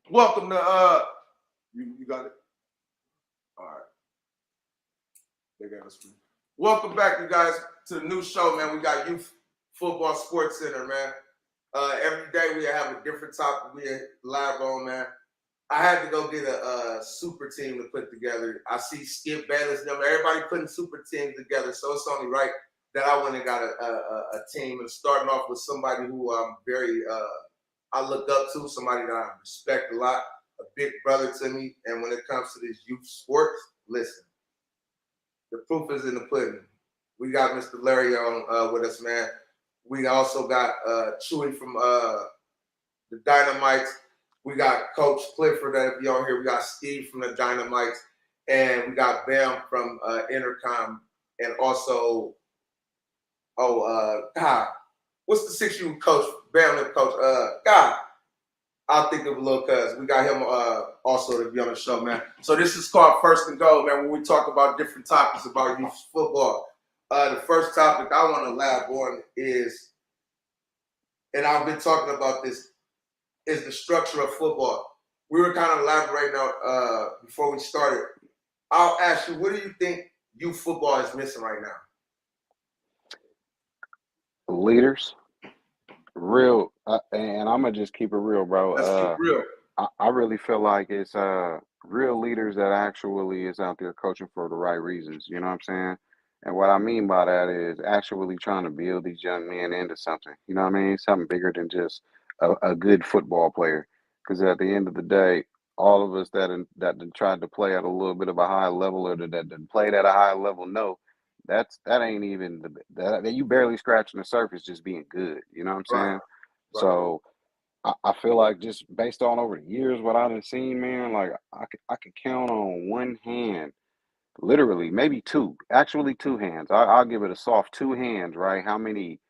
Welcome to you got it? All right. They got us. Welcome back, you guys, to the new show, man. We got Youth Football Sports Center, man. Every day we have a different topic we live on, man. I had to go get a super team to put together. I see Skip Bayless, everybody putting super teams together, so it's only right that I went and got a team, and starting off with somebody who I'm very I look up to, somebody that I respect a lot, a big brother to me. And when it comes to this youth sports, listen, the proof is in the pudding. We got Mr. Larry on with us, man. We also got Chewy from the Dynamites. We got Coach Clifford that'll be on here. We got Steve from the Dynamites. And we got Bam from Intercom. And also, God, what's the 6U coach? Bam, the coach. God, I'll think of a little cuz. We got him also to be on the show, man. So this is called First and Goal, man, when we talk about different topics about youth football. The first topic I want to lab on is, and I've been talking about this, is the structure of football. We were kind of elaborating out before we started. I'll ask you, what do you think youth football is missing right now? Leaders, real, and I'm gonna just keep it real, bro. Let's keep it real. I really feel like it's real leaders that actually is out there coaching for the right reasons. You know what I'm saying? And what I mean by that is actually trying to build these young men into something. You know what I mean? Something bigger than just a good football player. Because at the end of the day, all of us that tried to play at a little bit of a high level or that played at a high level know that ain't even that you barely scratching the surface just being good. You know what I'm Right, saying? right. So I feel like just based on over the years what I've seen, man, like I could count on one hand, literally maybe two, actually two hands. I'll give it a soft two hands, right? How many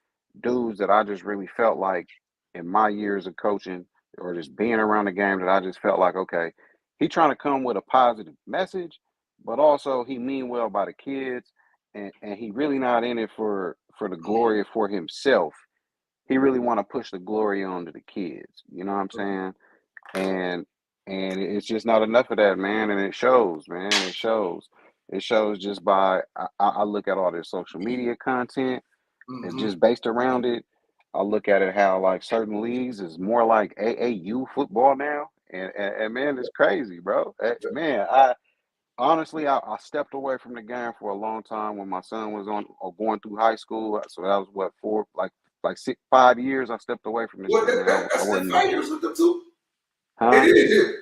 dudes that I just really felt like in my years of coaching or just being around the game that I just felt like, okay, he trying to come with a positive message, but also he mean well by the kids, and he really not in it for the glory for himself. He really want to push the glory onto the kids. You know what I'm saying? And it's just not enough of that, man. And it shows, man. It shows. It shows just by I look at all this social media content and Mm-hmm. just based around it. I look at it how like certain leagues is more like AAU football now, and man, it's crazy, bro. Man, I honestly, I stepped away from the game for a long time when my son was on or going through high school. So that was what like 5 years. I stepped away from this Well, shit, man. I that's been wasn't, 5 years with them too. It huh? is.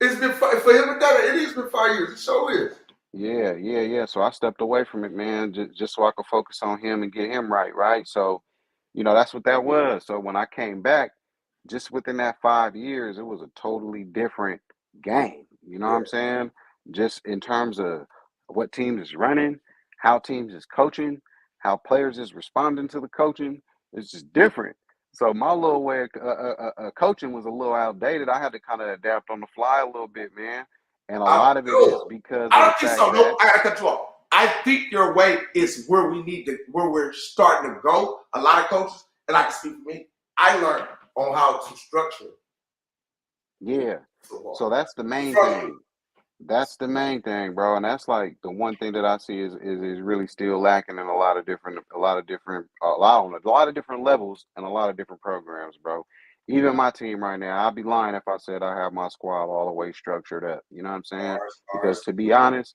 It's been for him and that. It has been 5 years. It sure is. Yeah. So I stepped away from it, man, just so I could focus on him and get him right, right. So, that's what that was. So when I came back, just within that 5 years, it was a totally different game. You know what Yeah. I'm saying? Just in terms of what teams is running, how teams is coaching, how players is responding to the coaching. It's just different. So my little way of coaching was a little outdated. I had to kind of adapt on the fly a little bit, man. And a lot of it is because I of the don't think fact so. No, that, I cut you off. I think your way is where we need to, where we're starting to go. A lot of coaches, and I can speak for me. I learned on how to structure yeah. football. So that's the main Structure. thing. That's the main thing, bro. And that's like the one thing that I see is really still lacking in a lot of different levels and a lot of different programs, bro. Even my team right now, I'd be lying if I said I have my squad all the way structured up. You know what I'm saying? Because Ours. to be honest,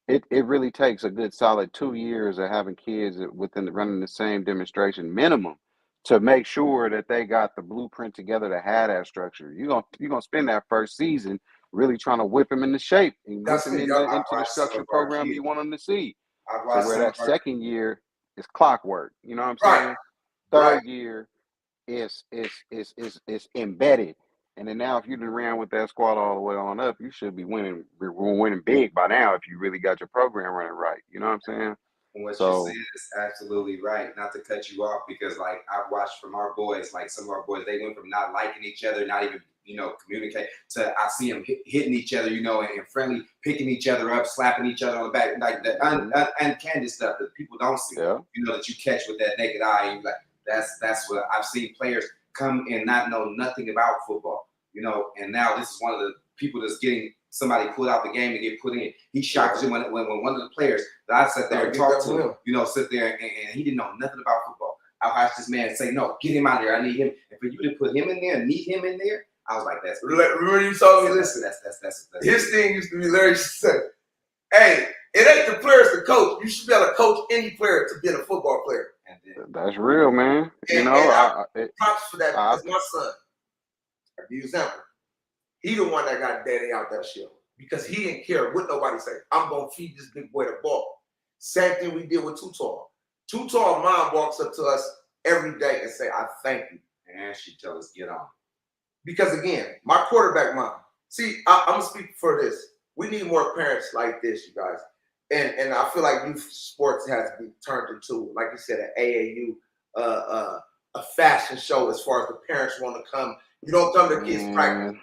it really takes a good solid 2 years of having kids within running the same demonstration minimum to make sure that they got the blueprint together to have that structure. You're gonna spend that first season really trying to whip them into shape and whip That's them it. Yup. I into the watched some of structured our program kids. you want them to see. I To watched where some of that our second year is clockwork. You know what I'm right, saying? right. Third year is embedded. And then now, if you done ran with that squad all the way on up, you should be winning big by now if you really got your program running right. You know what I'm saying? And what you said So is absolutely right. Not to cut you off, because like I've watched from our boys, like some of our boys, they went from not liking each other, not even communicate, to I see them hitting each other, and friendly, picking each other up, slapping each other on the back, like the mhm, uncanny stuff that people don't see. yeah, That you catch with that naked eye, and you're like that's what I've seen players come and not know nothing about football. you know, and now this is one of the people that's getting somebody pulled out the game to get put in. He shocked him when one of the players that I sat there and talked to, you know, sit there and he didn't know nothing about football. I watched this man say, no, get him out of there. I need him. And for you to put him in there and need him in there, I was like, that's remember you told me, listen, that's his thing used to be Larry said, hey, it ain't the players the coach. You should be able to coach any player to be a football player. That's real, man. You know, and props for that because my son, I'll give you an example. He the one that got daddy out that shit because he didn't care what nobody say. I'm gonna feed this big boy the ball. Same thing we did with Too Tall. Too Tall mom walks up to us every day and say, I thank you. And she tells us, get on. Because again, my quarterback mom, see, I'm gonna speak for this. We need more parents like this, you guys. And I feel like youth sports has to be turned into, like you said, an AAU, a fashion show as far as the parents want to come. You don't come to kids' practice.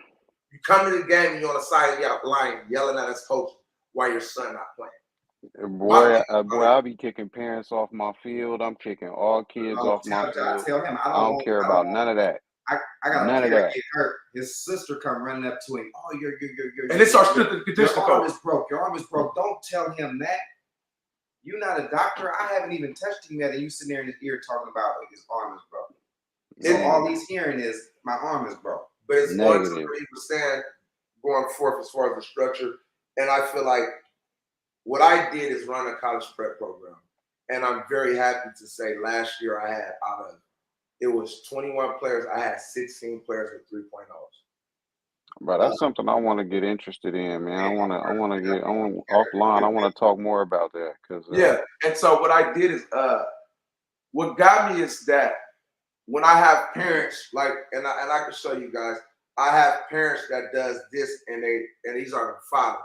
You come to the game and you're on the side of the line yelling at us coach while your son not playing. Boy, I'll be kicking parents off my field. I'm kicking all kids off my field. I tell him, I don't care about none of that. I got a player get hurt. His sister come running up to him. Oh, you're. And it's our strength and condition coach. Your arm is broke. Your arm is broke. Don't tell him that. You're not a doctor. I haven't even touched him yet, and you sitting there in his ear talking about his arm is broke. So all he's hearing is my arm is broke. But it's going to what he was saying going forth as far as the structure. And I feel like what I did is run a college prep program. And I'm very happy to say last year I had it was 21 players. I had 16 players with 3.0s. But that's something I want to get interested in, man. I want to get offline. I want to talk more about that yeah. And so what I did is what got me is that when I have parents like, and I can show you guys, I have parents that does this and these are the fathers.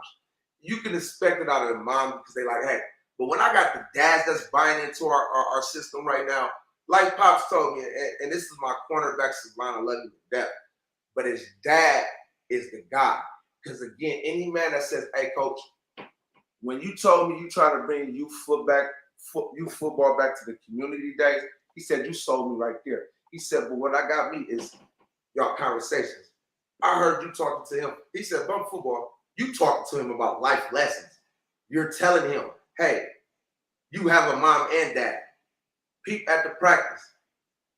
You can expect it out of the mom because they like, hey, but when I got the dads that's buying into our system right now, like Pops told me, and this is my cornerback line, I love you to death, but his dad is the guy. Because again, any man that says, hey, coach, when you told me you trying to bring youth football back to the community days, he said, you sold me right there. He said, but what I got me is y'all conversations. I heard you talking to him. He said, bump football, you talking to him about life lessons. You're telling him, hey, you have a mom and dad. Peep at the practice.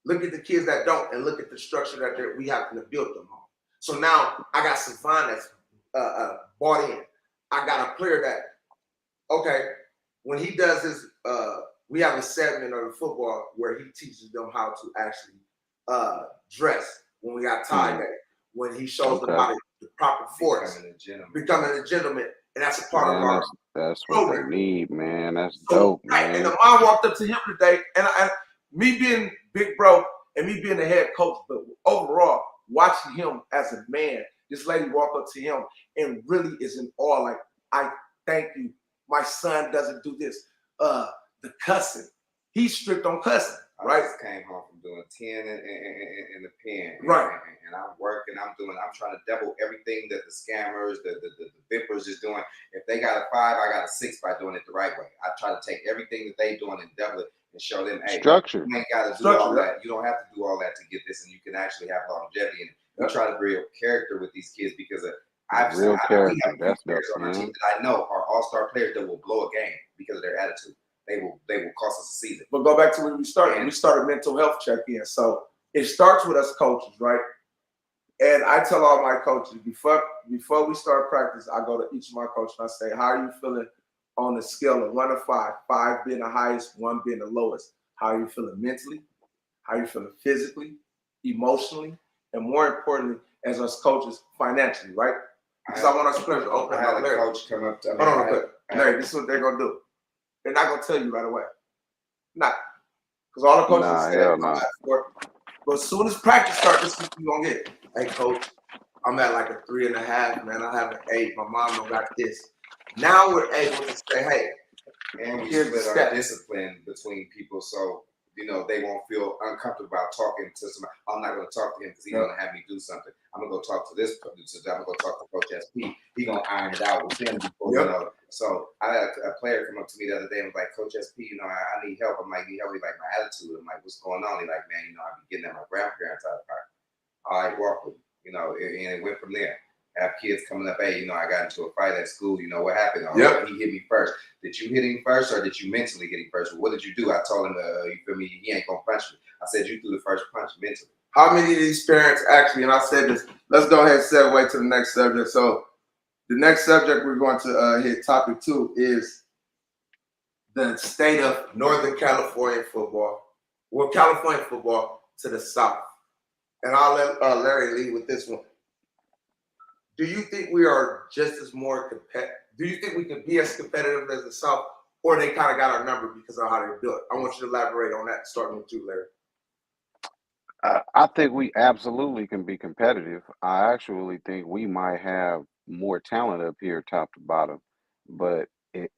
Look at the kids that don't and look at the structure that we have to build them on. So now I got Savon that's bought in. I got a player that, okay, when he does his, we have a segment of the football where he teaches them how to actually dress when we got tie day, when he shows them how to the proper force, becoming a gentleman. And that's a part of our That's what they need, man. That's so, dope, man. And the mom walked up to him today, and me being big bro and me being the head coach, but overall, watching him as a man, this lady walked up to him and really is in awe. Like, I thank you. My son doesn't do this. The cussing. He's strict on cussing, right? I just came home from doing 10 in the pen. Right. And I'm working, I'm trying to double everything that the scammers, the bippers is doing. If they got a 5, I got a 6 by doing it the right way. I try to take everything that they doing and double it and show them, hey, structure. You ain't got to do all that. You don't have to do all that to get this, and you can actually have longevity in it. We try to build character with these kids because real character. That's players on our team that I know are all-star players that will blow a game because of their attitude. They will cost us a season. But go back to when we started. We started mental health check-in. So it starts with us coaches, right? And I tell all my coaches before we start practice, I go to each of my coaches and I say, how are you feeling on the scale of 1 to 5? 5 being the highest, 1 being the lowest. How are you feeling mentally? How are you feeling physically, emotionally, and more importantly, as us coaches, financially, right? Because I want us players to open up. Larry, coach come up to me. Hold on real quick. Larry, this is what they're gonna do. They're not gonna tell you right away. Not. Because all the coaches say but as soon as practice starts, this is what you're gonna get. Hey coach, I'm at like a 3.5, man. I have an 8. My mom don't got this. Now we're able to say, hey, and we split our discipline between people so they won't feel uncomfortable about talking to somebody. I'm not going to talk to him because he's going to have me do something. I'm going to go talk to this producer. I'm going to go talk to Coach SP. He's going to iron it out with him before, So I had a player come up to me the other day and was like, Coach SP, I need help. I'm like, need help? He's like, my attitude. I'm like, what's going on? He's like, man, I be getting at my grandparents out of pocket. All right, walk with me. You know, and it went from there. Have kids coming up, hey, you know, I got into a fight at school. You know what happened? Oh, Yep. he hit me first. Did you hit him first, or did you mentally hit him first? What did you do? I told him, you feel me? He ain't gonna punch me. I said you threw the first punch mentally. How many of these parents actually? And I said this. Let's go ahead and segue to the next subject. So, the next subject we're going to hit, topic 2, is the state of Northern California football. Well, California football to the South. And I'll let Larry lead with this one. Do you think we are just as more competitive? Do you think we can be as competitive as the South, or they kind of got our number because of how they do it? I want you to elaborate on that, starting with you, Larry. I think we absolutely can be competitive. I actually think we might have more talent up here, top to bottom. But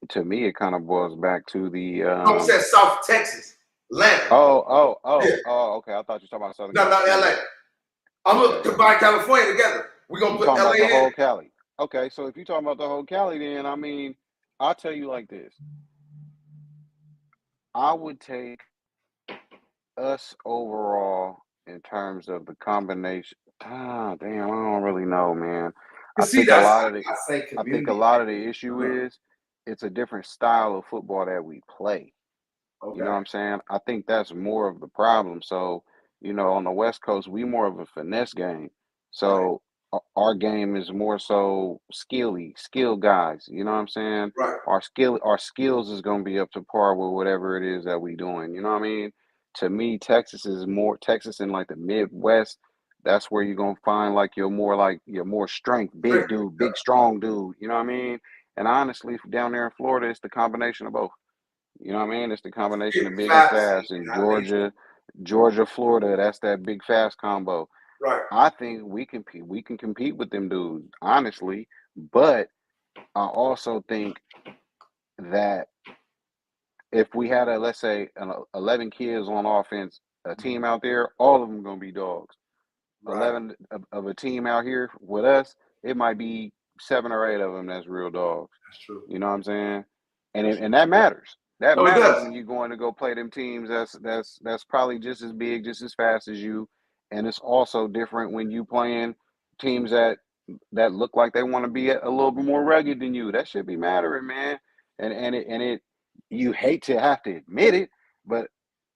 to me, it kind of boils back to the I said South Texas, Atlanta. Okay. I thought you were talking about Southern No, not California. LA. I'm gonna combine California together. We're gonna You put talking LA about the in. whole Cali? Okay, so if you're talking about the whole Cali, then I mean, I'll tell you like this. I would take us overall in terms of the combination. Damn, I don't really know, man. I See, think a that's lot of the I say I think a community. lot of the issue is it's a different style of football that we play. You know what okay. I'm saying? I think that's more of the problem. So, you know, on the West Coast, we more of a finesse game. So our game is more so skill guys. You know what I'm saying? Right. Our skills is gonna be up to par with whatever it is that we doing. You know what I mean? To me, Texas in like the Midwest. That's where you're gonna find like your more strength, big dude, big strong dude. You know what I mean? And honestly, down there in Florida, it's the combination of both. You know what I mean? It's the combination of big and fast. In Georgia, Florida, that's that big fast combo. Right. I think we can compete with them dudes, honestly. But I also think that if we had let's say 11 kids on offense, a team out there, all of them gonna be dogs. Right. 11 of a team out here with us, it might be 7 or 8 of them that's real dogs. That's true. You know what I'm saying? And that matters. That No, it matters does. when you're going to go play them teams that's probably just as big, just as fast as you. And it's also different when you playing teams that look like they want to be a little bit more rugged than you. That should be mattering, man. And you hate to have to admit it, but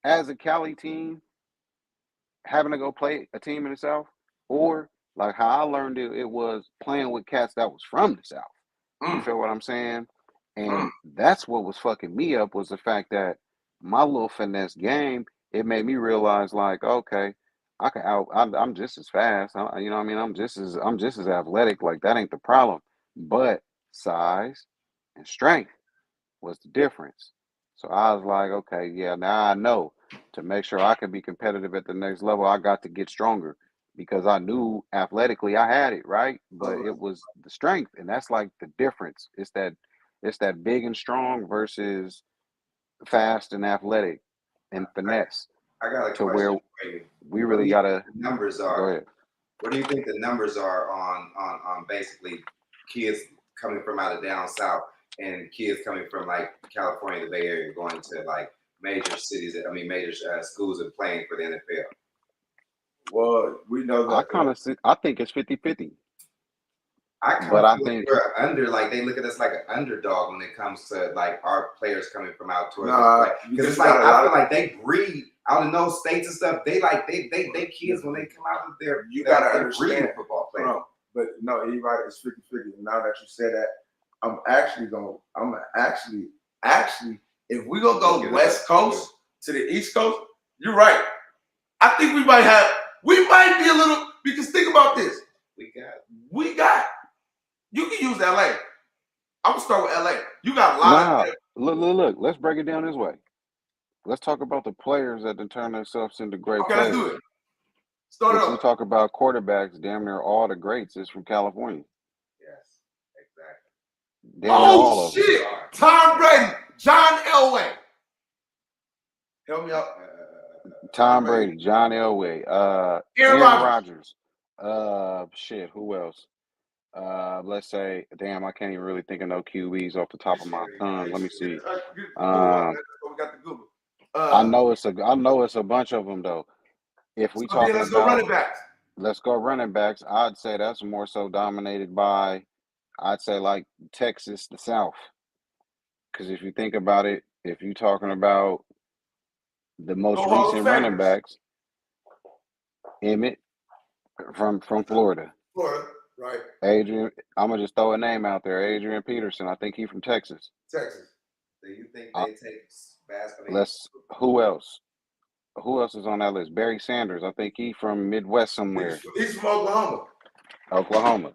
as a Cali team, having to go play a team in the South, or like how I learned it was playing with cats that was from the South. You feel what I'm saying? And that's what was fucking me up, was the fact that my little finesse game, it made me realize like, okay, I'm just as fast. You know what I mean? I'm just as athletic. Like that ain't the problem. But size and strength was the difference. So I was like, okay, yeah, now I know to make sure I can be competitive at the next level, I got to get stronger, because I knew athletically I had it, right? But it was the strength, and that's like the difference. It's that big and strong versus fast and athletic and finesse. I got a to question where for you. we really gotta Numbers go are. ahead. What do you think the numbers are on basically kids coming from out of down south and kids coming from like California, the Bay Area, going to like major cities? I mean, major schools and playing for the NFL. Well, we know that. I think it's 50-50. I kind But of I feel like think we're under, like they look at us like an underdog when it comes to like our players coming from out towards Nah, us. Because it's like I feel like they breed out in those states and stuff. They kids when they come out of there. You gotta they're breeding understand, football players. bro. But no, you're right. It's 50-50. Now that you said that, I'm actually, if we gonna go West Coast to the East Coast, you're right. I think we might be a little, because think about this. We got. You can use LA. I'm gonna start with LA. You got a lot of. Look. Let's break it down this way. Let's talk about the players that turn themselves into great Okay, players. let's do it. Start If off. we talk about quarterbacks, damn near all the greats is from California. Yes, exactly. Damn near all Oh of them. shit! Tom Brady, John Elway. Help me out. Tom Brady, John Elway, Aaron Rodgers. Shit, who else? Let's say, damn, I can't even really think of no QBs off the top of my tongue. Let me see. We got the Google. I know it's a bunch of them though. If we So then talking let's go about running backs. let's go running backs. I'd say that's more so dominated by, I'd say like Texas, the South. Because if you think about it, if you're talking about the No most Hall of recent running Famers. backs, Emmett from Florida, Florida, right? Adrian. I'm gonna just throw a name out there, Adrian Peterson. I think he's from Texas. Texas. Do you think Uh, they take basketball? let's who else? Who else is on that list? Barry Sanders. I think he from Midwest somewhere, He's from Oklahoma. Oklahoma,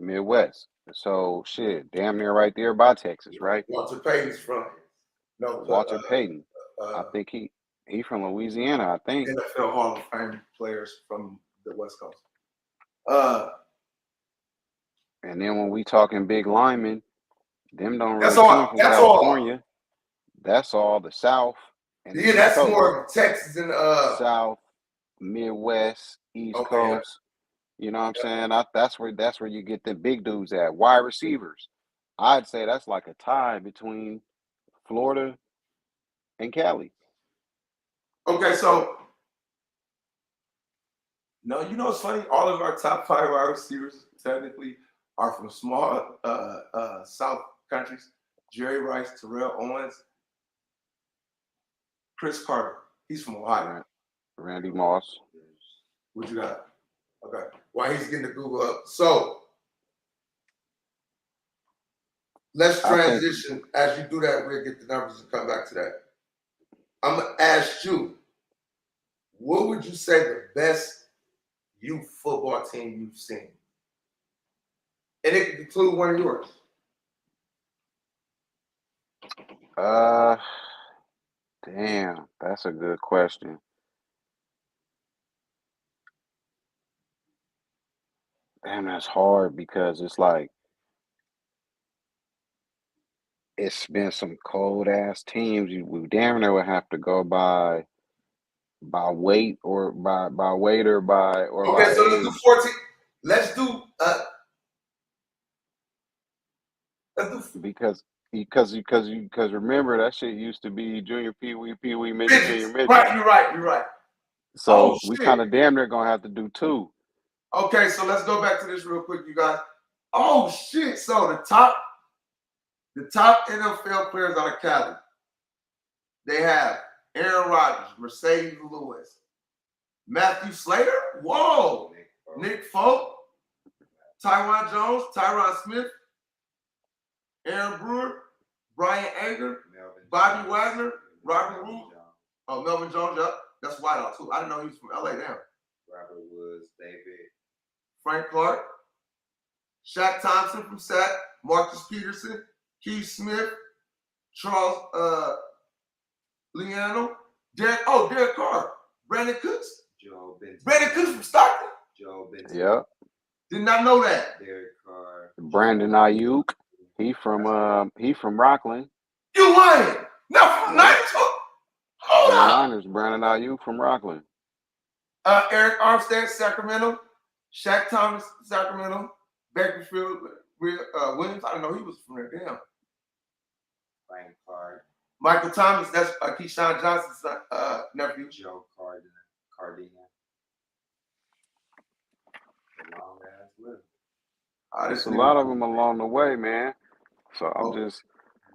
Midwest. So shit, damn near right there by Texas, right? Walter Payton's from Walter Payton. I uh, think he from Louisiana. I think. NFL Hall of Fame players from the West Coast. And then when we talking big linemen, them don't That's really come all. from That's all. California. That's all the South and the Yeah, East that's Coast. more of Texas and South, Midwest, East Okay, Coast. You know what I'm saying? That's where you get the big dudes at. Wide receivers. I'd say that's like a tie between Florida and Cali. Okay, so no, you know it's funny. All of our top 5 wide receivers technically are from small South countries. Jerry Rice, Terrell Owens, Chris Carter. He's from Ohio. Randy Moss. What you got? Okay. While he's getting the Google up. So let's transition. As you do that, we'll get the numbers and come back to that. I'm going to ask you, what would you say the best youth football team you've seen? And it could include one of yours. Damn, that's a good question. Damn, that's hard because it's like it's been some cold ass teams. We damn near would have to go by weight or by weight or Okay, by so let's do age 14. Let's do let's do because remember that shit used to be junior pee wee midget junior midgets. midget. Right, you're right. So Oh we shit. kind of damn near gonna have to do 2. Okay, so let's go back to this real quick, you guys. Oh shit. So the top NFL players out of Cali. They have Aaron Rodgers, Mercedes Lewis, Matthew Slater, whoa, Nick Folk, Tyron Jones, Tyron Smith, Aaron Brewer, Brian Ager, Bobby Wagner, Robert Root, Melvin Jones, yep. That's Whiteout too. I didn't know he was from LA now. Robert Woods, David, Frank Clark, Shaq Thompson from SAC, Marcus Peterson, Keith Smith, Charles Liano, Derek Carr, Brandon Cooks. Joe Benson. Brandon Cooks from Stockton. Joe Benson. Yep. Did not know that. Derek Carr. Brandon Ayuk. He from Rockland. You lying? Not from Niners. Hold The on. Niners, Brandon Ayuk from Rockland. Eric Armstead, Sacramento. Shaq Thomas, Sacramento. Bakersfield, Williams. I didn't know he was from there. Damn. Frank Clark. Michael Thomas, that's Keyshawn Johnson's nephew. Joe Cardina. A long ass list. There's a lot of them along the way, man. So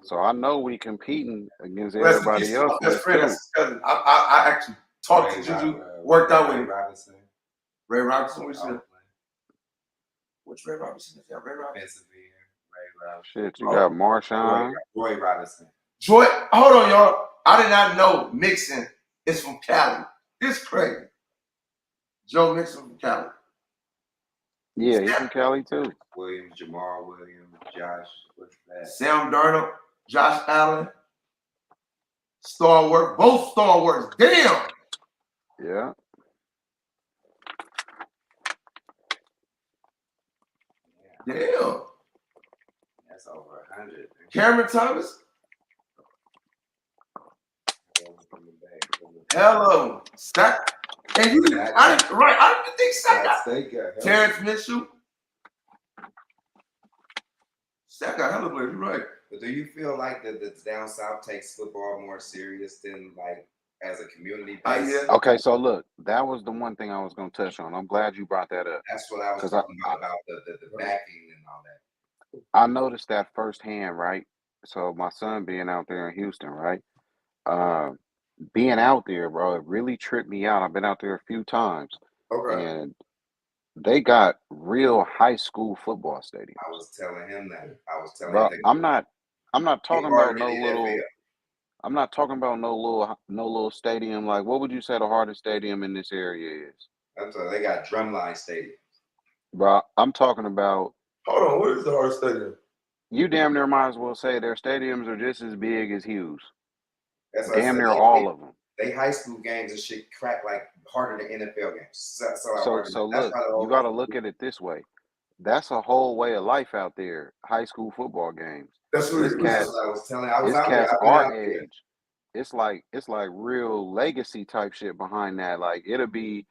so I know we competing against everybody else. My best friend, that's his cousin. I actually talked to Juju, worked out with him. Ray Robinson, what you said? Which Ray Robinson is that? Ray Robinson. Ray Robinson. Shit, you got Marshawn. Roy Robinson. Joy, hold on, y'all. I did not know Mixon is from Cali. This crazy. Joe Mixon from Cali. Yeah, he's from Cali too. Jamal Williams, Josh, what's that? Sam Darnold, Josh Allen, Stalwart, both Stalwarts. Damn. Yeah. Damn. That's over 100. Cameron Thomas. Hello. Stack. And you, I didn't think Stack got Terrence Mitchell. Stack got hella players, you're right. But do you feel like the down south takes football more serious than like as a community Yeah. base. Okay, so look, that was the one thing I was gonna touch on. I'm glad you brought that up That's what I was because talking about the backing and all that. I noticed that firsthand, right? So my son being out there in Houston, right? Uh, being out there, bro, it really tripped me out. I've been out there a few times, Okay. and they got real high school football stadiums, I was telling him that. I was telling him bro. that I'm not get talking harder about than no the NFL. little. I'm not talking about no little stadium. Like, what would you say the hardest stadium in this area is, That's why they got drumline stadium. bro? I'm talking about. Hold on. What is the hardest stadium? You damn near might as well say their stadiums are just as big as Hughes. That's what I Damn said. near all of them. They high school games and shit crack like harder than NFL games. So harder. So That's look, why the you got to look at it this way. That's a whole way of life out there. High school football games. That's what It's it that's is. cats. what I was telling. I was It's out there. cats I've been our out there. age. It's like real legacy type shit behind that. Like it'll be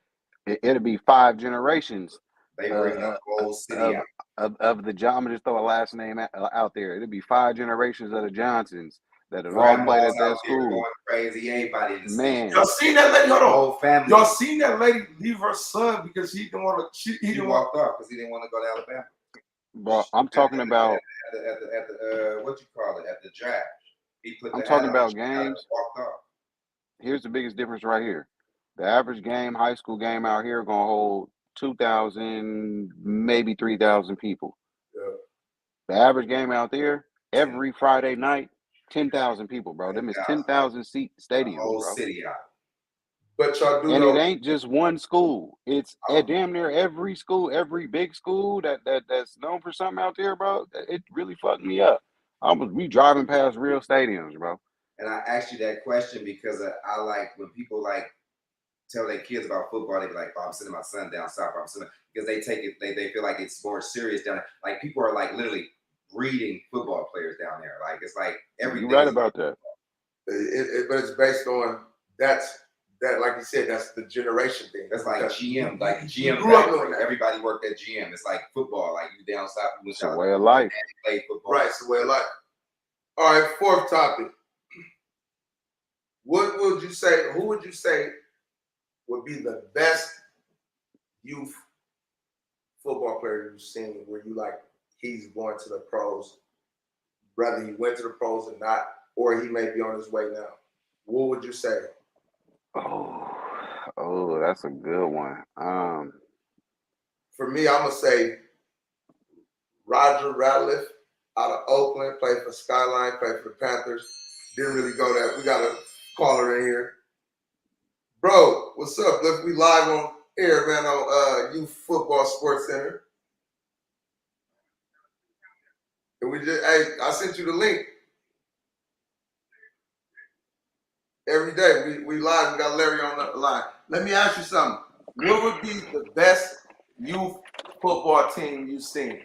5 generations They uh, bring the uh, whole city of out. of the John. I'm gonna just throw a last name out there. It'll be 5 generations of the Johnsons that have all played Grandma's at that out there school. going crazy. Everybody in the city. Man, Y'all seen that lady? Hold The on. whole family. Y'all seen that lady leave her son because he didn't want to? He He didn't want. walked off because he didn't want to go to Alabama. bro, I'm talking about. At the what you call it, at the draft. He put I'm the hat talking on about his shoulder and games. walked off. Here's the biggest difference right here. The average game, high school game out here, gonna hold 2,000, maybe 3,000 people. Yeah. The average game out there, every Friday night, 10,000 people, bro. Them is 10,000 seat The stadiums, whole bro. city out. But y'all do And it know. ain't just one school. It's at damn near every school, every big school that's known for something out there, bro. It really fucked me up. We driving past real stadiums, bro. And I asked you that question because I like when people like tell their kids about football, they be like, "Oh, I'm sending my son down south." I'm sending because they take it, they feel like it's more serious down there. Like people are like literally breeding football players down there. Like it's like everything. You're right about that. But it's based on that. Like you said, that's the generation thing. That's like GM, like GM. grew up doing that. Everybody worked at GM. It's like football. Like you down south, you It's a way of life. play football. Right, it's the way of life. All right, fourth topic. What would you say? Who would you say would be the best youth football player you've seen? Where you like he's going to the pros, whether he went to the pros or not, or he may be on his way now. What would you say? Oh, that's a good one. For me, I'm gonna say Roger Ratliff out of Oakland, played for Skyline, played for the Panthers. Didn't really go there. We got a caller in here. Bro, what's up? Look, we live on air, man, on Youth Football Sports Center. And I sent you the link. Every day we live. We got Larry on the line. Let me ask you something. What would be the best youth football team you've seen?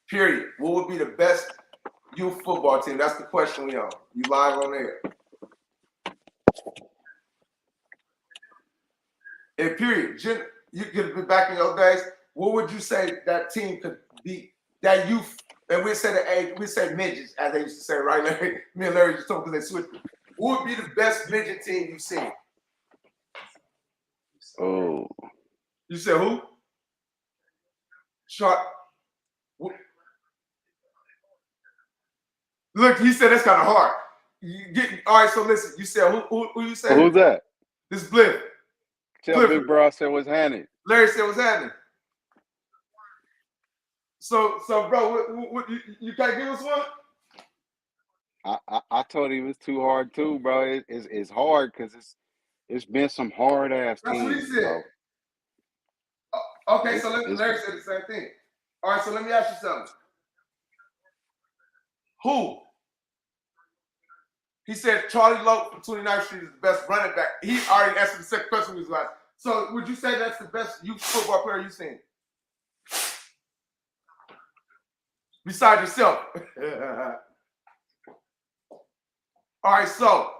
Period. What would be the best youth football team? That's the question we on. You live on air. And period. You could be back in your days. What would you say that team could be? That youth, and we say the age, we say midgets, as they used to say, right? Larry, me and Larry just talking because they switched. What would be the best midget team you've seen? Oh, You said who? Shark. Look, he said that's kind of hard. All right, so listen. You said who you said? who's that? This Bliff. Tell Bliff. Big Bro I said what's happening. Larry said what's happening. So, bro, what you can't give us one? I told him it's too hard too, bro. It's hard because it's been some hard ass That's what he teams, said. bro. Okay, so Larry said the same thing. All right, so let me ask you something. Who? He said Charlie Loke from 29th Street is the best running back. He already answered the second question we was like. So would you say that's the best youth football player you've seen? Besides yourself. All right, so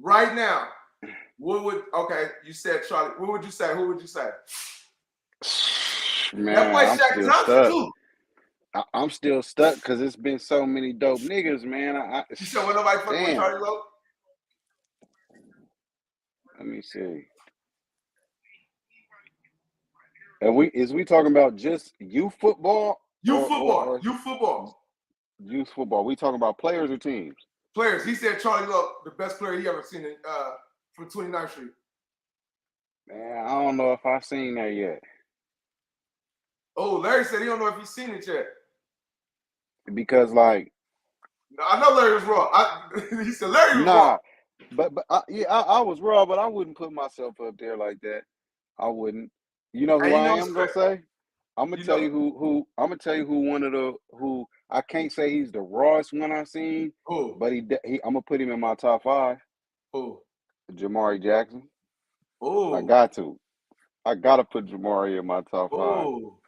right now, you said Charlie. What would you say? Who would you say? Man, That boy I'm Shaq still Johnson stuck. too. I'm still stuck because it's been so many dope niggas, man. You said when nobody fucking with damn. Charlie Lowe? Let me see. Is we talking about just youth football Youth football. or Youth football. youth football? We talking about players or teams? Players. He said Charlie Lowe, the best player he ever seen from 29th Street. Man, I don't know if I've seen that yet. Oh, Larry said he don't know if he's seen it yet. Because like I know Larry was wrong. He said Larry was wrong. but I was raw, but I wouldn't put myself up there like that. I wouldn't. You know who I am gonna say? I'm gonna tell you who I'm gonna tell you who one of the who I can't say he's the rawest one I've seen, but he I'm gonna put him in my top 5. Who? Jamari Jackson. Oh, I got to put Jamari in my top 5. oh,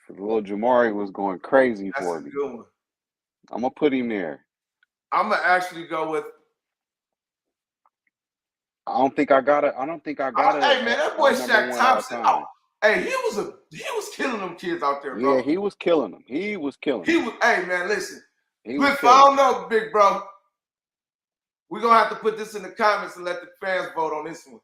Little Jamari was going crazy that's for a me. good one. I'm gonna put him there. I'm gonna actually go with. I don't think I got it. Hey man, that boy Shaq Thompson. Hey, he was killing them kids out there, bro. Yeah, he was killing them. Hey man, listen. Bliff, I don't know, big bro. We're gonna have to put this in the comments and let the fans vote on this one.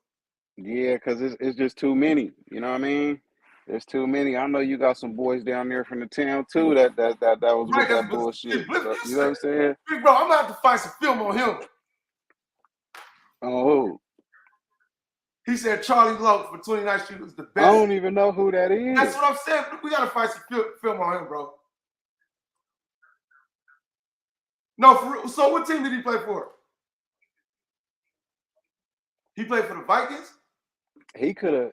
Yeah, because it's just too many. You know what I mean? There's too many. I know you got some boys down there from the town too that was with that bullshit. Bliff, So, you know what I'm saying? Big bro, I'm gonna have to find some film on him. Oh, he said Charlie Lowe for 29th Street was the best. I don't even know who that is. That's what I'm saying. We gotta find some film on him, bro. No, for real. So what team did he play for? He played for the Vikings? He could have.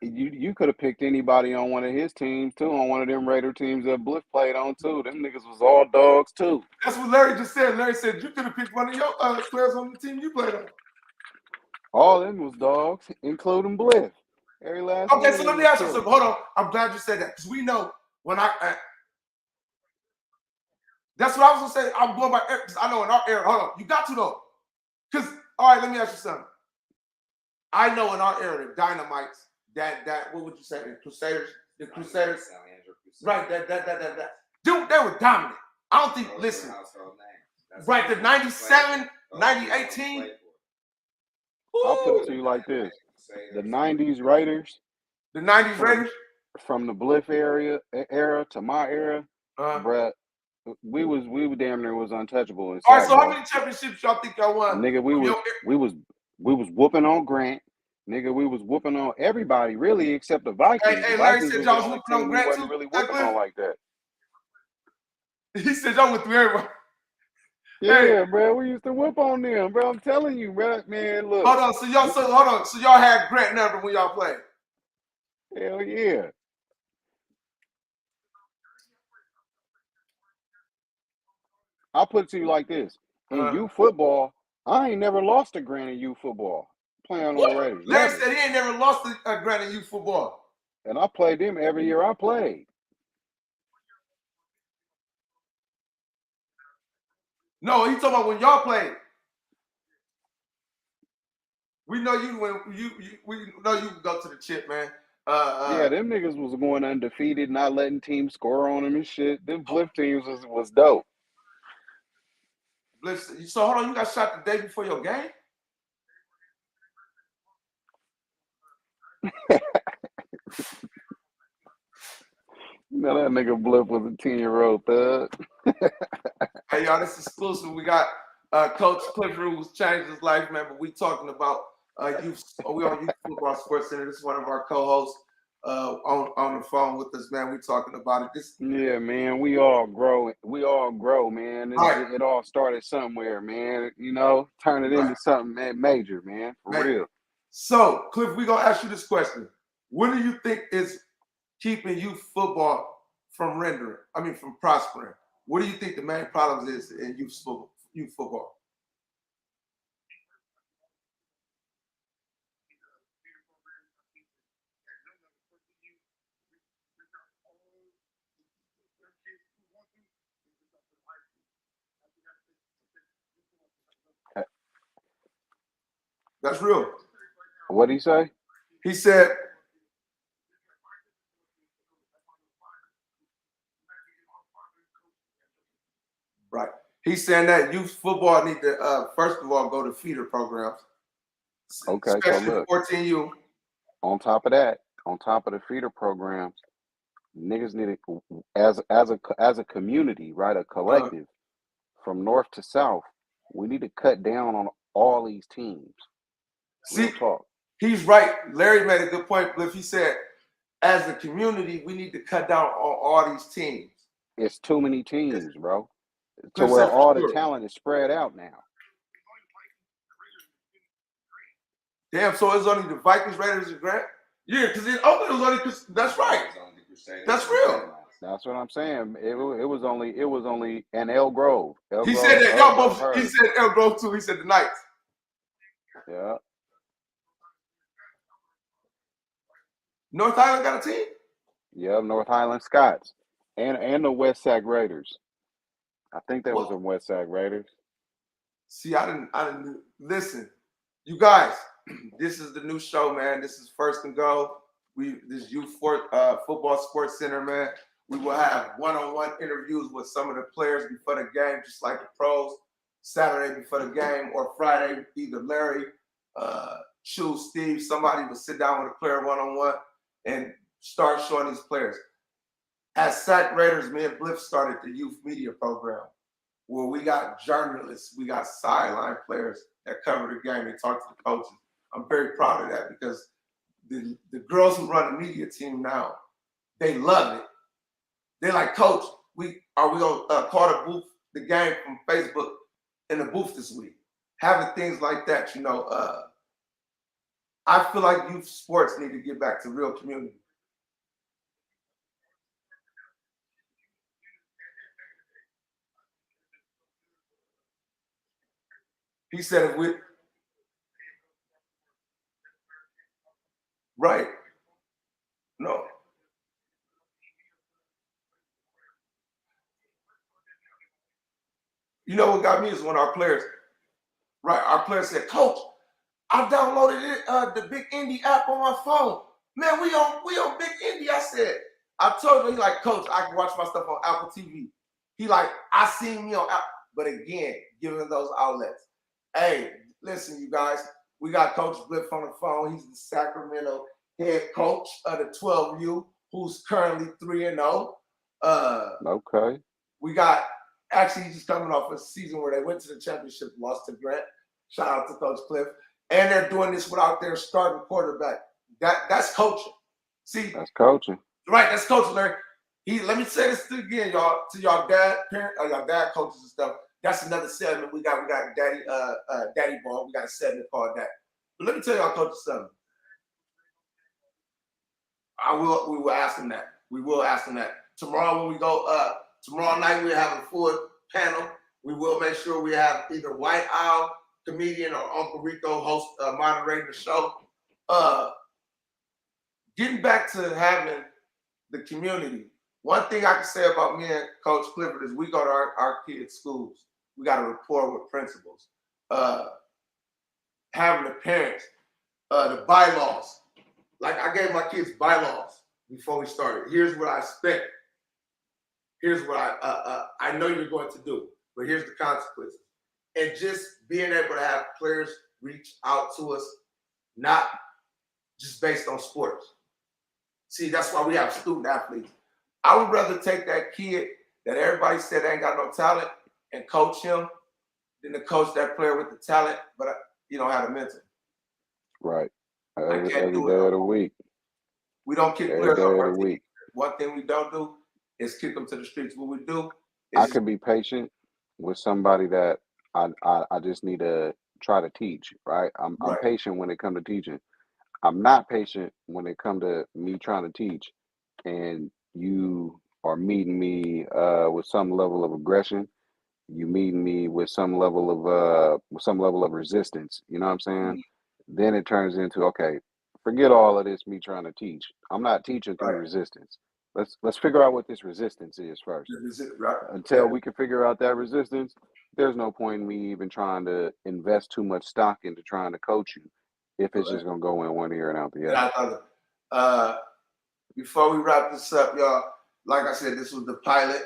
You could have picked anybody on one of his teams too, on one of them Raider teams that Bliff played on too. Them niggas was all dogs too. That's what Larry just said. Larry said you could have picked one of your players on the team you played on. All them was dogs, including Bliff. Every last one. Okay, so let me ask you something. Hold on. I'm glad you said that because we know when that's what I was gonna say. I'm going by because I know in our era. Hold on, you got to know. Because all right, let me ask you something. I know in our era, the Dynamites, that what would you say? The Crusaders, right? That. Dude, they were dominant. I don't think. Listen, right? The 97, 18. I'll put it to you like this: the '90s Raiders, the '90s Raiders, from the Bliff era to my era, bruh. We were damn near was untouchable. All right, so how many championships y'all think y'all won? Nigga, we was whooping on Grant. Nigga, we was whooping on everybody really except the Vikings. Hey, the Larry Vikings said y'all was whooping on Grant too. Really whooping on like that. He said y'all went through everybody. Yeah, hey, bro, we used to whoop on them, bro. I'm telling you, bro, man. Look. Hold on, so y'all had Grant number when y'all played. Hell yeah. I'll put it to you like this. In youth football, I ain't never lost a Grant in youth football playing on the Raiders. Larry said he ain't never lost a Grant in youth football. And I played them every year I played. No, he talking about when y'all played. We know you when we know you go to the chip, man. Yeah, them niggas was going undefeated, not letting teams score on them and shit. Them Bliff teams was dope. So hold on, you got shot the day before your game? You know that nigga Bliff was a 10-year-old thug. Hey y'all, this is exclusive. We got Coach Cliff Rules changed his life, man. But we talking about youth. We on Youth Football Sports Center. This is one of our co-hosts on the phone with us, man. We talking about it. Yeah, man. We all grow. Man. Right. It all started somewhere, man. You know, turn it into something major, man. For real. So, Cliff, we gonna ask you this question: what do you think is keeping youth football from prospering? What do you think the main problems is in youth football? That's real. What did he say? He said, Right. He's saying that youth football need to first of all go to feeder programs, Okay, so especially look, 14U. on top of that, on top of the feeder programs, niggas need to, as a community, right, a Uh, collective from north to south, we need to cut down on all these teams. see, Real talk. he's right. Larry made a good point, Bliff. He said, as a community, we need to cut down on all these teams. It's too many teams, bro, to Cliff where said all for the sure. talent is spread out now. Damn, so it's only the Vikings, Raiders, and Grant? Yeah, because in Oakland it was only that's right. That's real. That's what I'm saying. It was only an El Grove. He said that Elk y'all Grove both. He heard. said El Grove too. He said the Knights. Yeah. North Island got a team. Yeah, North Highland Scots. And the West Sac Raiders. I think that was the Well, West Sac Raiders. see, I didn't listen. You guys, this is the new show, man. This is First and Go. This football sports center, man. We will have one-on-one interviews with some of the players before the game, just like the pros. Saturday before the game or Friday, either Larry, Chu, Steve, somebody will sit down with a player one-on-one and start showing these players. As Sac Raiders, me and Bliff started the youth media program where we got journalists, we got sideline players that cover the game. They talk to the coaches. I'm very proud of that because the girls who run the media team now, they love it. They're like, Coach, we gonna call the game from Facebook in the booth this week? Having things like that, I feel like youth sports need to get back to real community. He said, if we right, no. You know what got me is when our players said, Coach, I downloaded the Big Indy app on my phone. Man, we on Big Indy. I said, I told him, he like, Coach, I can watch my stuff on Apple TV. He like, I seen me on Apple. But again, giving those outlets. Hey, listen, you guys, we got Coach Bliff on the phone. He's the Sacramento head coach of the 12U, who's currently 3-0. Okay. We got, actually, he's just coming off a season where they went to the championship, lost to Grant. Shout out to Coach Cliff. And they're doing this without their starting quarterback. That's coaching. See, That's coaching. right, that's coaching, Larry. Let me say this again, y'all, to y'all dad coaches and stuff. That's another segment. We got Daddy Ball. We got a segment called that. But let me tell y'all coaches something. We will ask them that. We will ask them that. Tomorrow when we go tomorrow night we have a full panel. We will make sure we have either White Owl comedian or Uncle Rico host moderating the show. Getting back to having the community. One thing I can say about me and Coach Clifford is we go to our kids' schools. We got a rapport with principals. Having the parents, the bylaws. Like I gave my kids bylaws before we started. Here's what I expect. Here's what I know you're going to do, but here's the consequences. And just being able to have players reach out to us, not just based on sports. See, that's why we have student athletes. I would rather take that kid that everybody said ain't got no talent and coach him than to coach that player with the talent, but you don't have the mental. Right. I can't do Every day it. of the week. We don't kick Every players day off of our the team. week. One thing we don't do is kick them to the streets. What we do I is could be patient with somebody that I just need to try to teach, right? I'm right. patient when it comes to teaching. I'm not patient when it comes to me trying to teach and you are meeting me with some level of aggression. You meeting me with some level of resistance. You know what I'm saying? Mhm. Then it turns into, okay, forget all of this me trying to teach. I'm not teaching through Right. resistance. Let's figure out what this resistance is first. Is it right? Until Yeah. we can figure out that resistance, there's no point in me even trying to invest too much stock into trying to coach you if it's just gonna go in one ear and out the And other. before we wrap this up, y'all, like I said, this was the pilot.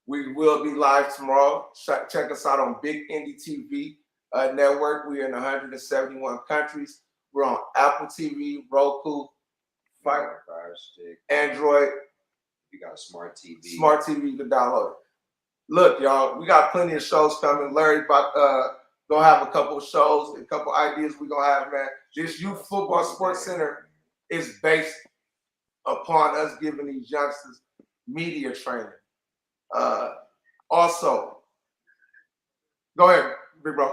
We will be live tomorrow. Check us out on Big Indie TV network. We're in 171 countries. We're on Apple TV, Roku, Fire Stick. Android. You got a smart TV. Smart TV, you can download it. Look, y'all, we got plenty of shows coming. Larry gonna have a couple of shows, a couple ideas we gonna have, man. This Youth Football Sports Center is based upon us giving these youngsters media training. Also, go ahead, big bro.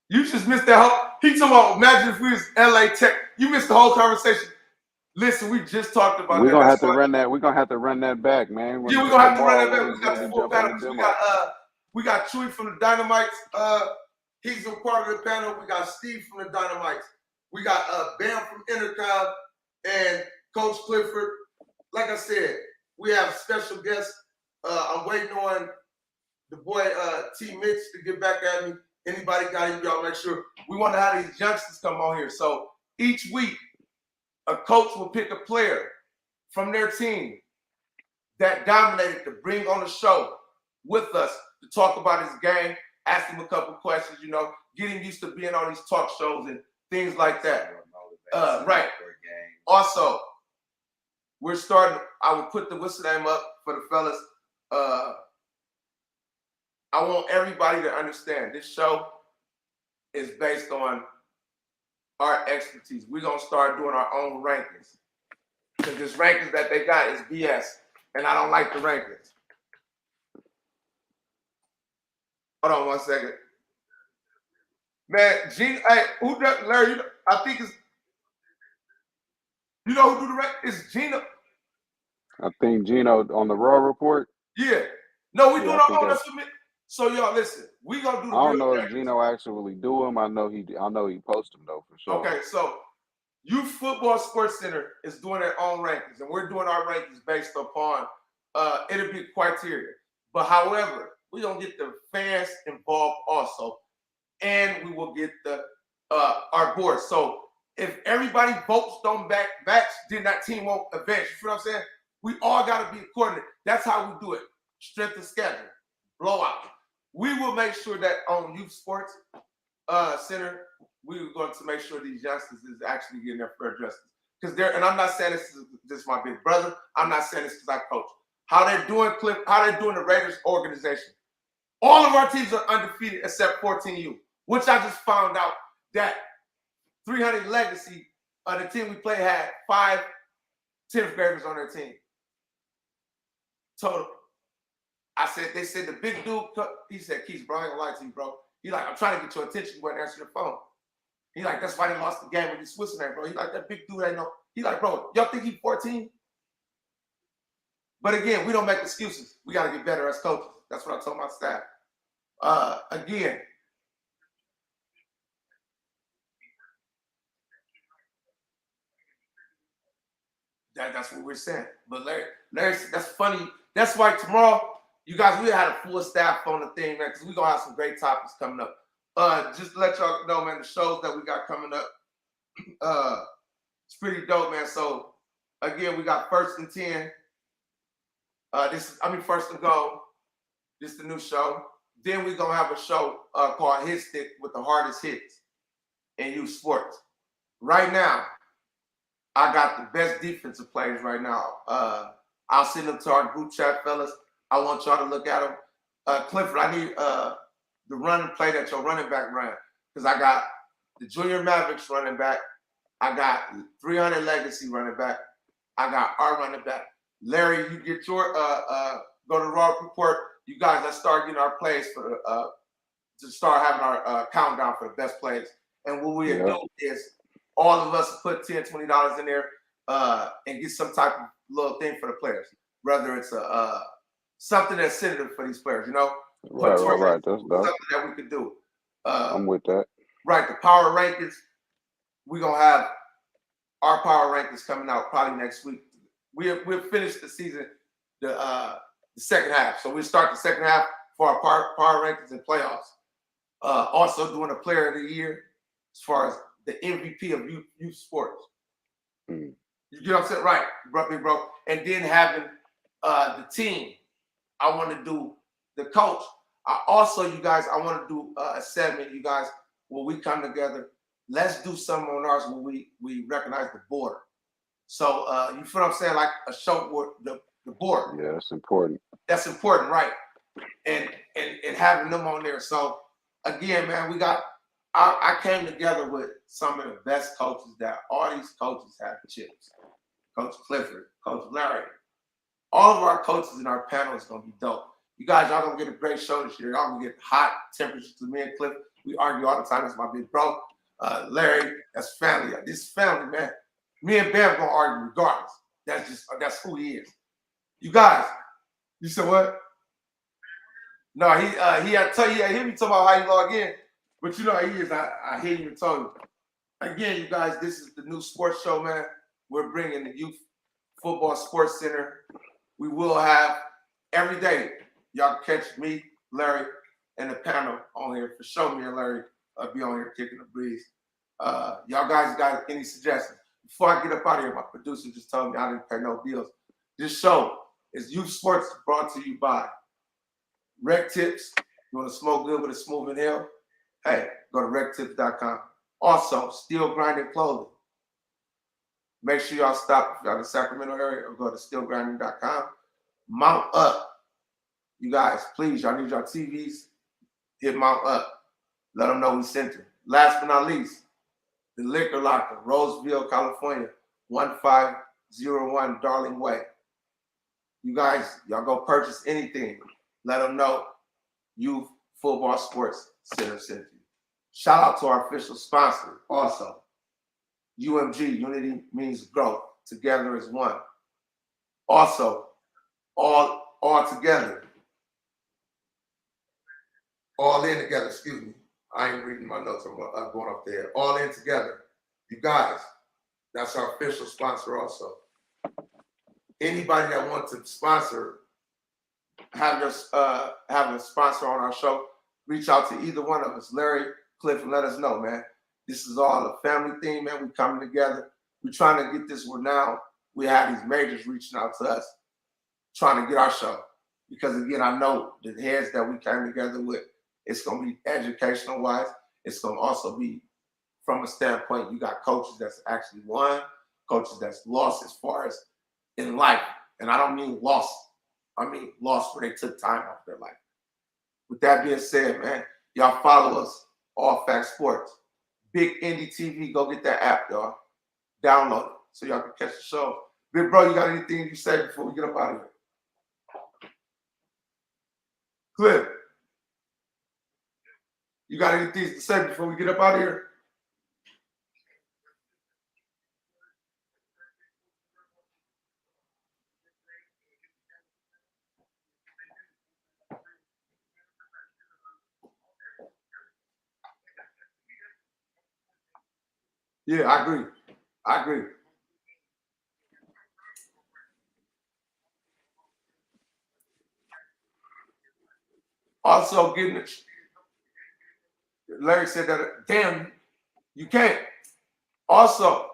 You just missed that whole. He talking about imagine if we was LA Tech. You missed the whole conversation. Listen, we just talked about We're that. gonna That's have to why- run that. We're gonna have to run that back, man. Yeah, we're gonna have to run that back. When We got the full jump on panel. the We got Chewy from the Dynamites. He's a part of the panel. We got Steve from the Dynamites. We got Bam from Intercom and Coach Clifford. Like I said, we have special guests. I'm waiting on the boy T Mitch to get back at me. Anybody got it, y'all make sure. We want to have these youngsters come on here. So each week, a coach will pick a player from their team that dominated to bring on the show with us to talk about his game, ask him a couple questions, you know, get him used to being on these talk shows and things like that. Right. Also, we're starting, I will put the whistle name up for the fellas. I want everybody to understand this show is based on our expertise. We're going to start doing our own rankings. Because this rankings that they got is BS. And I don't like the rankings. Hold on 1 second. Man, Gino, hey, who does, Larry, you know, I think it's, you know who do the rankings? It's Gino. I think Gino on the Raw report. Yeah. No, we Yeah, doing I our think own. that's- That's what me. So y'all listen, we gonna do the I don't real know if rankings. Gino actually do them. I know he posts them though for sure. Okay, so Youth Football Sports Center is doing their own rankings, and we're doing our rankings based upon it'll be criteria. But however, we're gonna get the fans involved also, and we will get the our board. So if everybody votes don't match, then that team won't advance. You feel what I'm saying? We all gotta be coordinated. That's how we do it. Strength of schedule, blowout. We will make sure that on Youth Sports Center, we were going to make sure these youngsters is actually getting their fair justice. Because they're, and I'm not saying this is just my big brother. I'm not saying this because I coach. How they're doing, Cliff, how they're doing the Raiders organization. All of our teams are undefeated except 14U, which I just found out that 300 Legacy, the team we play, had 5 10th graders on their team. Total. They said the big dude, he said, Quise, bro, I ain't gonna lie to you, bro. He like, I'm trying to get your attention, you wasn't answering the phone. He like, that's why they lost the game with this Swiss name, bro. He like, that big dude ain't no. He like, bro, y'all think he 14? But again, we don't make excuses. We got to get better as coaches. That's what I told my staff. Again, that's what we're saying. But Larry, that's funny. That's why tomorrow, you guys, we had a full staff on the thing, man, because we're going to have some great topics coming up. Just to let y'all know, man, the shows that we got coming up, it's pretty dope, man. So, again, we got First and 10. First and Go. This is the new show. Then we're going to have a show called Hit Stick with the hardest hits in youth sports. Right now, I got the best defensive players right now. I'll send them to our group chat, fellas. I want y'all to look at them. Clifford, I need the run and play that your running back ran. Because I got the Junior Mavericks running back. I got 300 Legacy running back. I got our running back. Larry, you get your go to Raw report. You guys, let's start getting our plays for to start having our countdown for the best plays. And what we'll do is all of us put $10, $20 in there and get some type of little thing for the players. Whether it's something that's sensitive for these players, you know? Right. That's dope. Something that we could do. I'm with that. Right, the power rankings. We're going to have our power rankings coming out probably next week. We'll finish the season, the second half. So we'll start the second half for our power rankings and playoffs. Also doing a player of the year as far as the MVP of youth sports. Mm. You know what I'm saying? Right, bro. And then having the team. I want to do the coach. You guys, I want to do a segment, you guys, where we come together. Let's do something on ours where we recognize the border. So you feel what I'm saying? Like a show where the border. Yeah, that's important. That's important, right? And having them on there. So again, man, I came together with some of the best coaches that all these coaches have chips. Coach Clifford, Coach Larry. All of our coaches in our panel is gonna be dope. You guys, y'all gonna get a great show this year. Y'all gonna get hot temperatures to me and Cliff. We argue all the time. That's my big bro. Larry, that's family. This is family, man. Me and Bam gonna argue regardless. That's who he is. You guys, you said what? No, he had to tell you, he me talking about how you log in, but you know how he is. I hear you and told you. Again, you guys, this is the new sports show, man. We're bringing the Youth Football Sports Center. We will have every day. Y'all can catch me, Larry, and the panel on here for sure. Me and Larry be on here kicking the breeze. Y'all guys got any suggestions? Before I get up out of here, my producer just told me I didn't pay no bills. This show is Youth Sports brought to you by Rec Tips. You want to smoke good with a smooth inhale? Hey, go to rectips.com. Also, Steel Grinding Clothing. Make sure y'all stop if y'all in the Sacramento area or go to steelgrinding.com. Mount Up. You guys, please, y'all need your TVs. Hit Mount Up. Let them know we sent them. Last but not least, the Liquor Locker, Roseville, California, 1501 Darling Way. You guys, y'all go purchase anything. Let them know Youth Football Sports Center sent you. Shout out to our official sponsor, also. UMG, Unity Means Growth. Together as one. Also, all together. All in together, excuse me. I ain't reading my notes. I'm going up there. All in together. You guys, that's our official sponsor also. Anybody that wants to sponsor, have a sponsor on our show, reach out to either one of us, Larry, Cliff, and let us know, man. This is all a family thing, man. We coming together. We're trying to get this where now we have these majors reaching out to us, trying to get our show. Because again, I know the heads that we came together with, it's going to be educational wise. It's going to also be from a standpoint, you got coaches that's actually won, coaches that's lost as far as in life. And I don't mean lost. I mean lost where they took time off their life. With that being said, man, y'all follow us, All Facts Sports. Big Indie TV, go get that app, y'all. Download it so y'all can catch the show. Big bro, you got anything you say before we get up out of here? Cliff, you got anything to say before we get up out of here? Yeah, I agree. I agree. Also, getting it. Larry said that, damn, you can't. Also,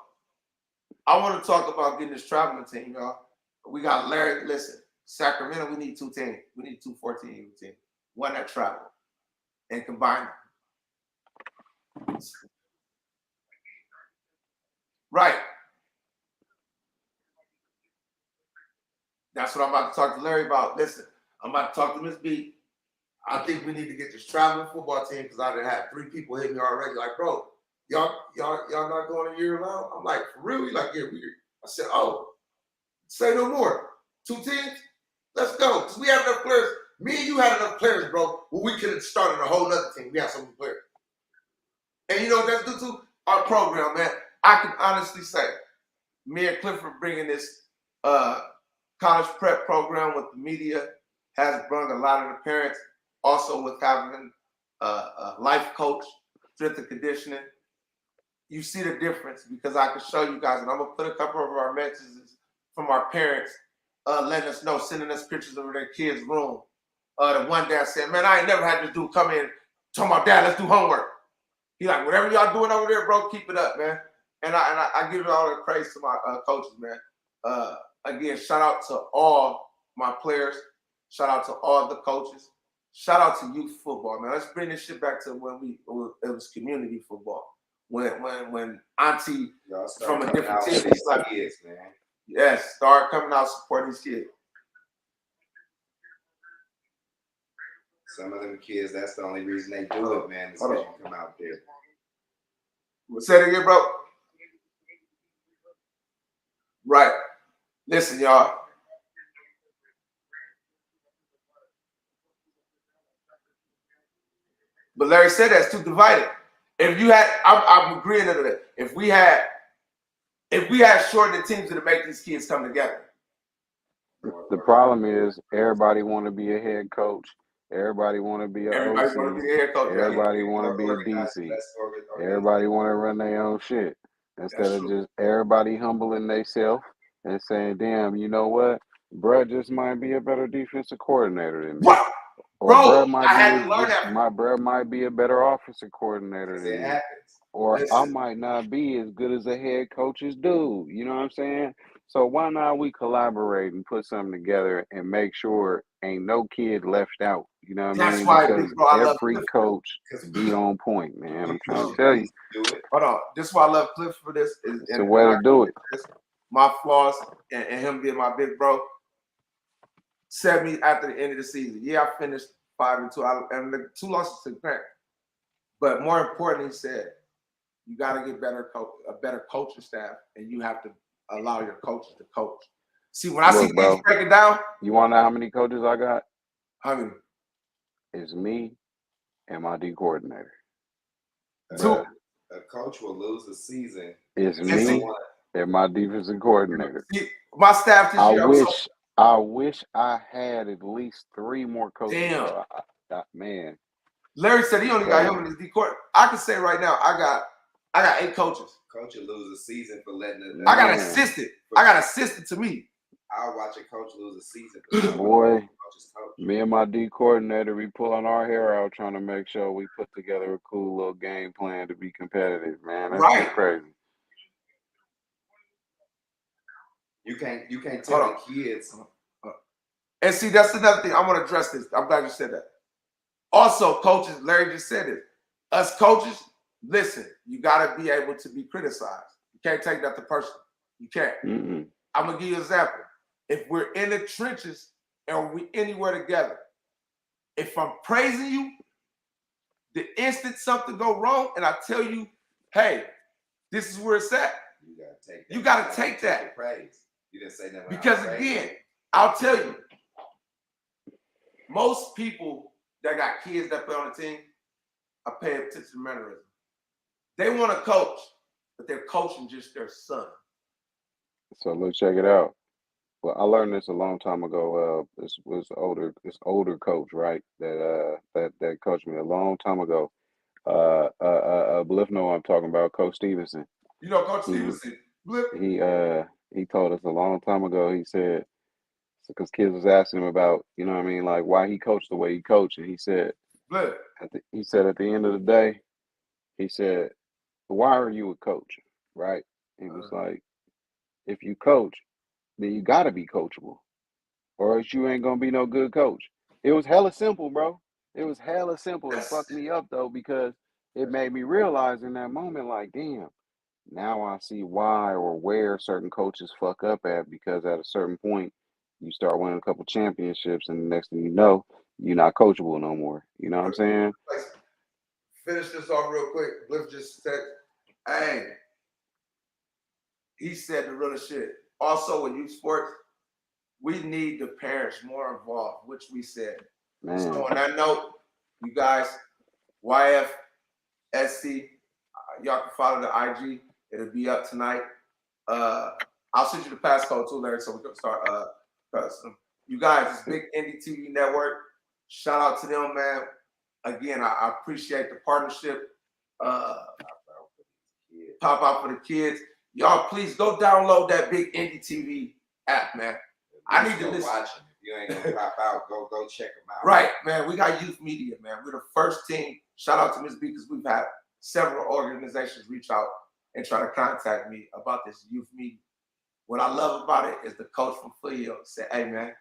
I want to talk about getting this traveling team, y'all. We got Larry, listen, Sacramento, we need 2 teams. We need 2 14 teams. One that travel and combine them. Right. That's what I'm about to talk to Larry about. Listen, I'm about to talk to Miss B. I think we need to get this traveling football team because I done had 3 people hit me already. Like, bro, y'all not going a year long? I'm like, for real? You like, yeah, weird. I said, oh, say no more. 2 teams? Let's go. Because we have enough players. Me and you had enough players, bro, where we could have started a whole nother team. We have so many players. And you know what that's due to? Our program, man. I can honestly say, me and Clifford bringing this college prep program with the media has brought a lot of the parents. Also with having a life coach, strength and conditioning. you see the difference because I can show you guys, and I'm gonna put a couple of our messages from our parents letting us know, sending us pictures of their kids' room. The one dad said, "Man, I ain't never had this dude come in talking about dad, let's do homework." He like, "Whatever y'all doing over there, bro, keep it up, man." And I give it all the praise to my coaches, man. Again, shout out to all my players. Shout out to all the coaches. Shout out to youth football, man. Let's bring this shit back to when it was community football. When Auntie from a different team, these like, kids, man. Yes, start coming out supporting these kids. Some of them kids, that's the only reason they do it, man. Is because you come out there. Say it again, bro. Right. Listen, y'all. But Larry said that's too divided. If you had, I'm agreeing to that. If we had shortened the teams to make these kids come together. The problem is everybody want to be a head coach. Everybody want to be a Everybody want to be a head coach. Everybody want to be a DC. Everybody want to run their own shit instead of just everybody humbling themselves and saying, "Damn, you know what? Bruh just might be a better defensive coordinator than me." What? Or Bro, I had to learn that. My bruh might be a better offensive coordinator than me. Or I might not be as good as a head coach's dude. You know what I'm saying? So why not we collaborate and put something together and make sure ain't no kid left out? You know what I mean? Why, because big bro, I every love coach be on point, man. I'm trying to tell you. Hold on. This is why I love Cliff for this. It's the way to do it. My flaws and him being my big bro set me after the end of the season. Yeah, I finished 5-2. And the 2 losses to Grant. But more importantly, he said, you got to get a better coaching staff, and you have to allow your coaches to coach. See, when I see things breaking down. You want to know how many coaches I got? How many? It's me and my D coordinator. A coach will lose a season. It's me and my defensive coordinator. My staff this year. I wish I had at least 3 more coaches. Damn. Man. Larry said he only got him in his D court. I can say right now, I got 8 coaches. Coach will lose a season for letting it. I got assisted. I got assisted to me. I'll watch a coach lose a season. Boy, me and my D coordinator, we pulling our hair out trying to make sure we put together a cool little game plan to be competitive, man. That's crazy. You can't tell the kids. And see, that's another thing. I want to address this. I'm glad you said that. Also, coaches, Larry just said it. Us coaches, listen, you got to be able to be criticized. You can't take that to personal. You can't. Mm-mm. I'm going to give you an example. If we're in the trenches and we anywhere together, if I'm praising you, the instant something go wrong and I tell you, hey, this is where it's at, you got to take that. Praise. You didn't say that. Because again, I'll tell you, most people that got kids that play on the team are paying attention to mannerism. They want to coach, but they're coaching just their son. So look, check it out. Well, I learned this a long time ago. This older coach, right? That coached me a long time ago. Bliff know what I'm talking about, Coach Stevenson. You know Coach Stevenson. Bliff. He told us a long time ago. He said, because kids was asking him about, you know what I mean, like why he coached the way he coached, and he said, Bliff. at the end of the day, he said, why are you a coach, right? He was like, if you coach, then you gotta be coachable, or else you ain't gonna be no good coach. It was hella simple, bro. It was hella simple. It fucked me up though, because it made me realize in that moment, like, damn, now I see why or where certain coaches fuck up at, because at a certain point, you start winning a couple championships, and the next thing you know, you're not coachable no more. You know what I'm saying? Finish this off real quick. Bliff just said, hey, he said the real shit. Also, in youth sports, we need the parents more involved, which we said. Man. So on that note, you guys, YFSC, y'all can follow the IG. It'll be up tonight. I'll send you the passcode too, Larry, so we can start custom. You guys, it's Big Indie TV Network. Shout out to them, man. Again, I appreciate the partnership. pop out for the kids. Y'all, please go download that Big Indie TV app, man. I need to go listen. watch them. If you ain't gonna pop out, go check them out. Right, man. We got youth media, man. We're the first team. Shout out to Ms. B because we've had several organizations reach out and try to contact me about this youth media. What I love about it is the coach from Fleet said, hey, man,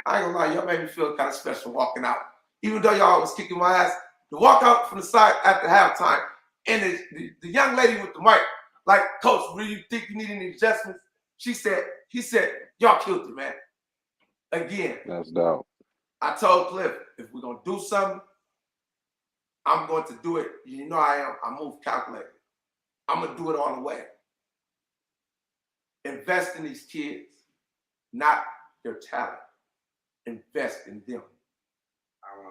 I ain't gonna lie, y'all made me feel kind of special walking out. Even though y'all was kicking my ass, to walk out from the side after halftime, and the young lady with the mic, like, Coach, do you think you need any adjustments? He said, y'all killed it, man. Again, That's dope. I told Cliff, if we're gonna do something, I'm going to do it. You know I am. I move calculated. I'm gonna do it all the way. Invest in these kids, not their talent. Invest in them.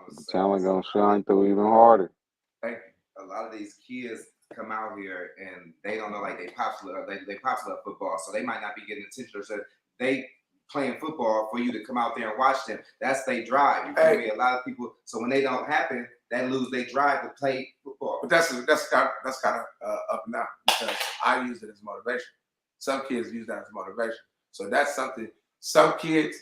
The talent gonna shine through even harder. Thank you. A lot of these kids come out here and they don't know, like, they pops love football, so they might not be getting attention. So they playing football for you to come out there and watch them. That's their drive. You feel me? A lot of people. So when they don't happen, they lose their drive to play football. But that's kind of up and down because I use it as motivation. Some kids use that as motivation. So that's something. Some kids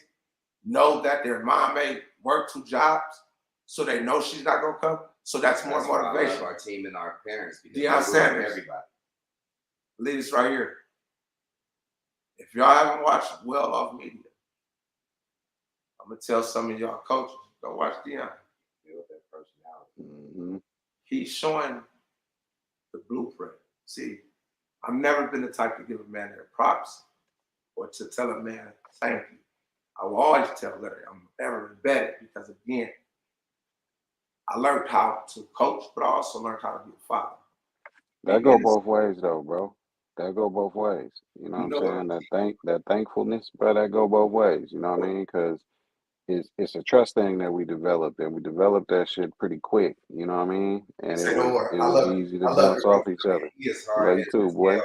know that their mom may work 2 jobs, so they know she's not gonna come. So that's more motivation. I love our team and our parents. Deion Sanders, everybody. lead us right here. If y'all haven't watched Well Off Media, I'm gonna tell some of y'all coaches, go watch Deion. Build that personality. Mm-hmm. He's showing the blueprint. See, I've never been the type to give a man their props or to tell a man thank you. I will always tell Larry I'm ever embedded because, again, I learned how to coach, but I also learned how to be a father. That go both ways, though, bro. That go both ways. You know what I'm saying? That thankfulness, bro, that go both ways. You know what I mean? Because it's a trust thing that we developed, and we developed that shit pretty quick. You know what I mean? And it was easy to bounce off each other. He is hard. Love you too, boy.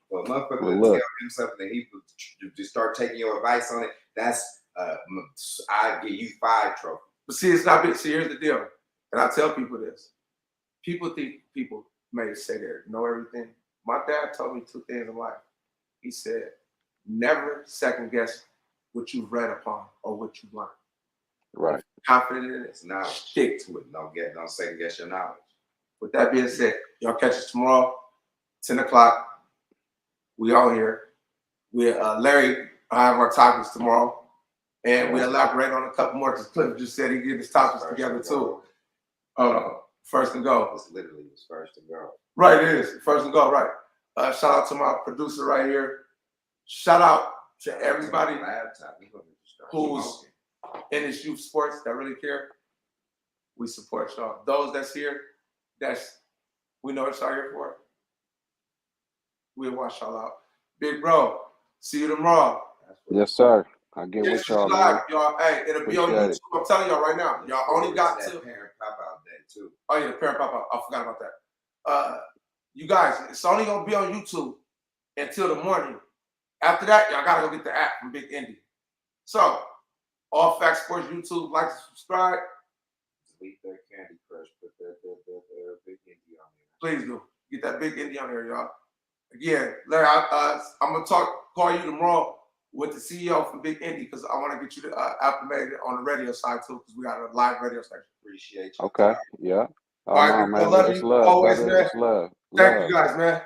For a motherfucker to tell him something that he would just start taking your advice on it, that's I give you 5 trophies. But see, it's not big. See, here's the deal. And I tell people this. People think people may say they know everything. My dad told me 2 things in life. He said, never second guess what you've read upon or what you've learned. Right. If you're confident in it, It's not. stick to it. Don't second guess your knowledge. With that being said, y'all catch us tomorrow, 10 o'clock. We all here. Larry, I have our topics tomorrow. And we elaborate on a couple more because Cliff just said he get his topics together too. First and go. It's literally his first and go. Right, it is. First and go, right. Shout out to my producer right here. Shout out to everybody who's in this youth sports that really care. We support y'all. Those that's here, we know what y'all here for. We'll watch y'all out. Big bro, see you tomorrow. Yes, sir. I get with y'all, man. Y'all, hey, it'll be on YouTube. I'm telling y'all right now. Y'all only got to parent pop out day too. Oh yeah, the parent pop out. I forgot about that. You guys, it's only gonna be on YouTube until the morning. After that, y'all gotta go get the app from Big Indie. So, All Facts Sports YouTube, like, subscribe. Delete that Candy Crush, put that Big Indie on there. Please do. Get that Big Indie on there, y'all. Again, Larry, I'm gonna call you tomorrow with the CEO from Big Indie because I want to get you to acclimated on the radio side too because we got a live radio station. Appreciate you. Okay, yeah. All right, man. I love you. Love, Always, brother. man. It's love. Thank you guys, man.